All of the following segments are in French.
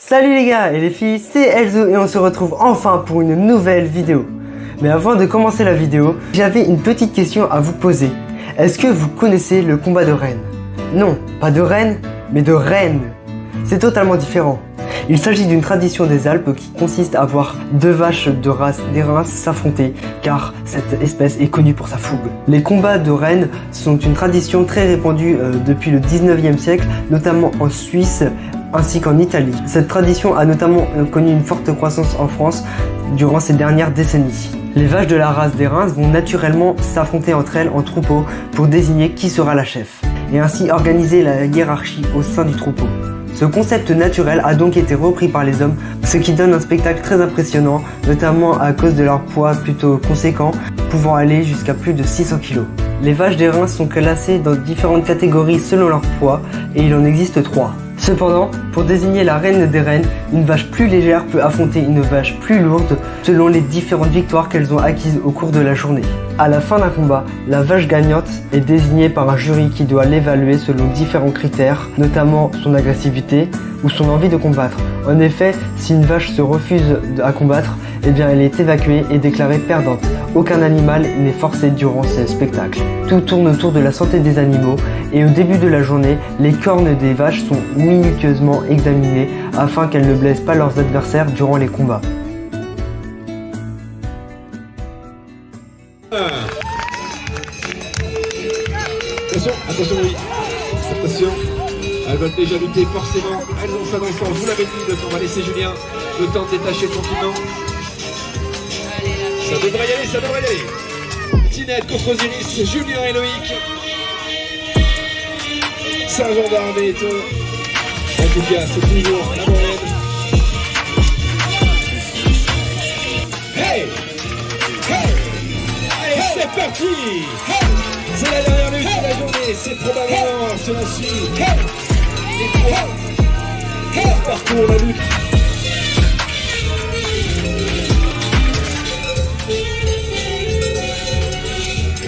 Salut les gars et les filles, c'est Elzo et on se retrouve enfin pour une nouvelle vidéo. Mais avant de commencer la vidéo, j'avais une petite question à vous poser. Est-ce que vous connaissez le combat de reine? Non, pas de reine, mais de reine. C'est totalement différent. Il s'agit d'une tradition des Alpes qui consiste à voir deux vaches de race des reims s'affronter car cette espèce est connue pour sa fougue. Les combats de reines sont une tradition très répandue depuis le 19e siècle, notamment en Suisse ainsi qu'en Italie. Cette tradition a notamment connu une forte croissance en France durant ces dernières décennies. Les vaches de la race des Reims vont naturellement s'affronter entre elles en troupeau pour désigner qui sera la chef et ainsi organiser la hiérarchie au sein du troupeau. Ce concept naturel a donc été repris par les hommes, ce qui donne un spectacle très impressionnant, notamment à cause de leur poids plutôt conséquent, pouvant aller jusqu'à plus de 600 kg. Les vaches des Reims sont classées dans différentes catégories selon leur poids, et il en existe 3. Cependant, pour désigner la reine des reines, une vache plus légère peut affronter une vache plus lourde selon les différentes victoires qu'elles ont acquises au cours de la journée. À la fin d'un combat, la vache gagnante est désignée par un jury qui doit l'évaluer selon différents critères, notamment son agressivité ou son envie de combattre. En effet, si une vache se refuse à combattre, eh bien elle est évacuée et déclarée perdante. Aucun animal n'est forcé durant ce spectacle. Tout tourne autour de la santé des animaux et au début de la journée, les cornes des vaches sont minutieusement examinées afin qu'elles ne blessent pas leurs adversaires durant les combats. Attention, attention, oui. Attention. Elles veulent déjà lutter forcément. Elles ont ça dans le sang. Je vous l'avais dit, on va laisser Julien le temps de détacher tranquillement. Ça devrait y aller, ça devrait y aller. Tinette contre Osiris, Julien et Loïc. Saint-Jean d'Armée, en tout cas, c'est toujours la moyenne. Hey! Hey! Allez, c'est parti! Hey! C'est la dernière lutte de la journée, c'est probablement celui-ci. Les trois parcours la lutte.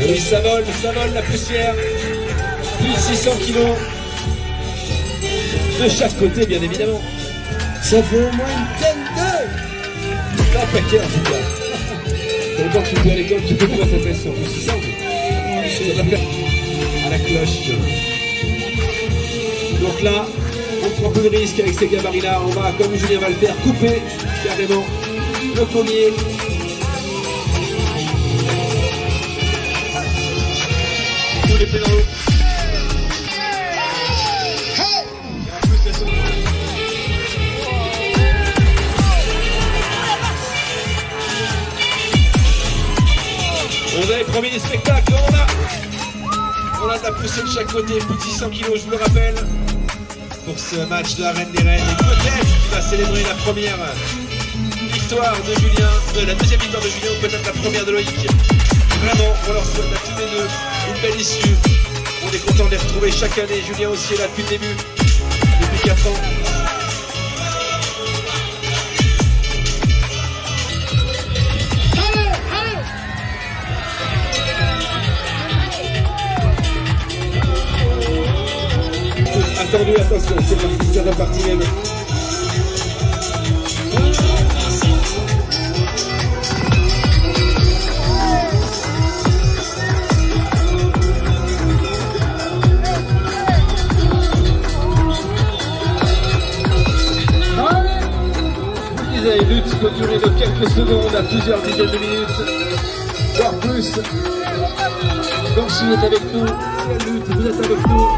Et oui, ça vole la poussière. Plus de 600 kilos. De chaque côté, bien évidemment. Ça fait au moins une tonne de... Un paquet en tout cas. Quand tu es à l'école, tu peux pas s'appeler sur plus 600. Ça va faire à la cloche. Donc là, on prend peu de risque avec ces gabarits-là. On va, comme Julien va le faire, couper carrément le collier. Tous les pieds dans l'eau. On avait promis des spectacles, on a de la poussée de chaque côté, plus de 600 kg, je vous le rappelle, pour ce match de la Reine des Reines. Et peut-être qu'il va célébrer la première victoire de Julien, la deuxième victoire de Julien, ou peut-être la première de Loïc. Vraiment, on leur souhaite à tous les deux une belle issue. On est content de les retrouver chaque année. Julien aussi est là depuis le début, depuis 4 ans. Attendu, attention, c'est parti, c'est reparti même. Je disais, lutte peut durer de quelques secondes à plusieurs dizaines de minutes, voire plus. Donc si vous êtes avec nous, si la lutte, vous êtes avec nous.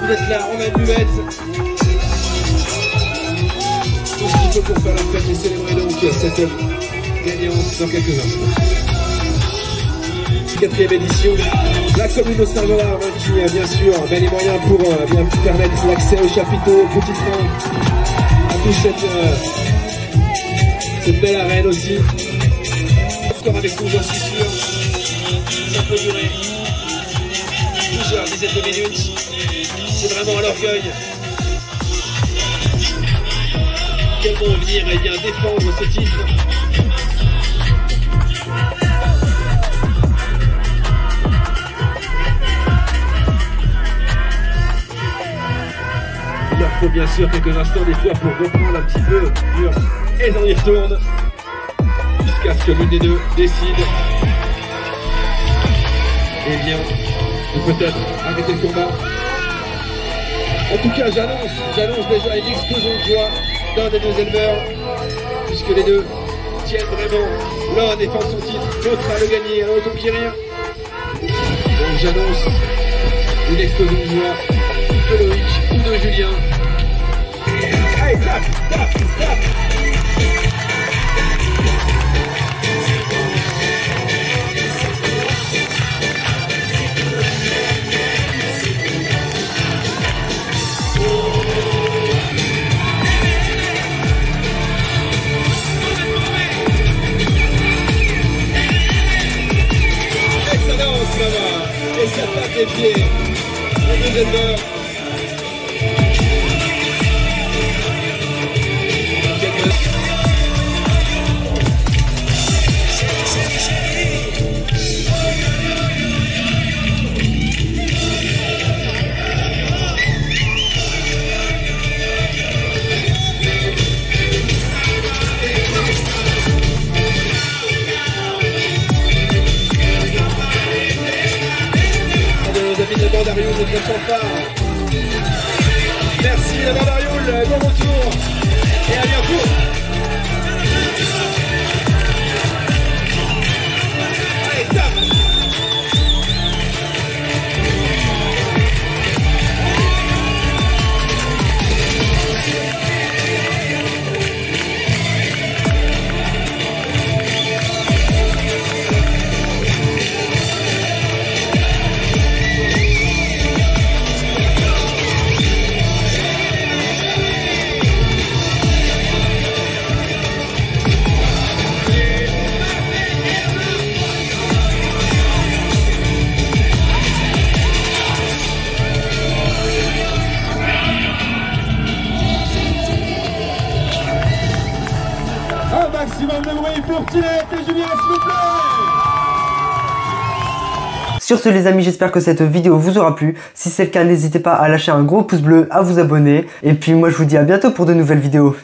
Vous êtes là, on a une buvette. Tout ce qu'il faut pour faire la fête et célébrer donc cette gagnance dans quelques instants. 4e édition, la commune au Saint-Jean qui bien sûr met les moyens pour bien permettre l'accès au chapiteau, au petit train, à toute cette belle arène aussi. Encore avec nous, j'en suis sûr, ça peut durer plusieurs dizaines de minutes. C'est vraiment à l'orgueil qu'elles vont venir et bien défendre ce titre. faut bien sûr quelques instants des fois pour reprendre un petit peu dur. Et on y retourne jusqu'à ce que l'une des deux décide. Eh bien, de peut-être arrêter le combat. En tout cas, j'annonce déjà une explosion de joie d'un des deux éleveurs, puisque les deux tiennent vraiment. L'un défend son titre, l'autre à le gagner, à l'autre conquérir. Donc j'annonce une explosion de joie de Loïc ou de Julien. Allez, tape, tape, tape. Et ça tape les pieds. Le deuxième heure. Le Bandariol, notre fanfare. Merci la Bandariol, bon retour et à bientôt. Allez, tape. Maximum de bruit pour Tinette et Julien, s'il vous plaît. Sur ce les amis, j'espère que cette vidéo vous aura plu. Si c'est le cas, n'hésitez pas à lâcher un gros pouce bleu, à vous abonner. Et puis moi je vous dis à bientôt pour de nouvelles vidéos.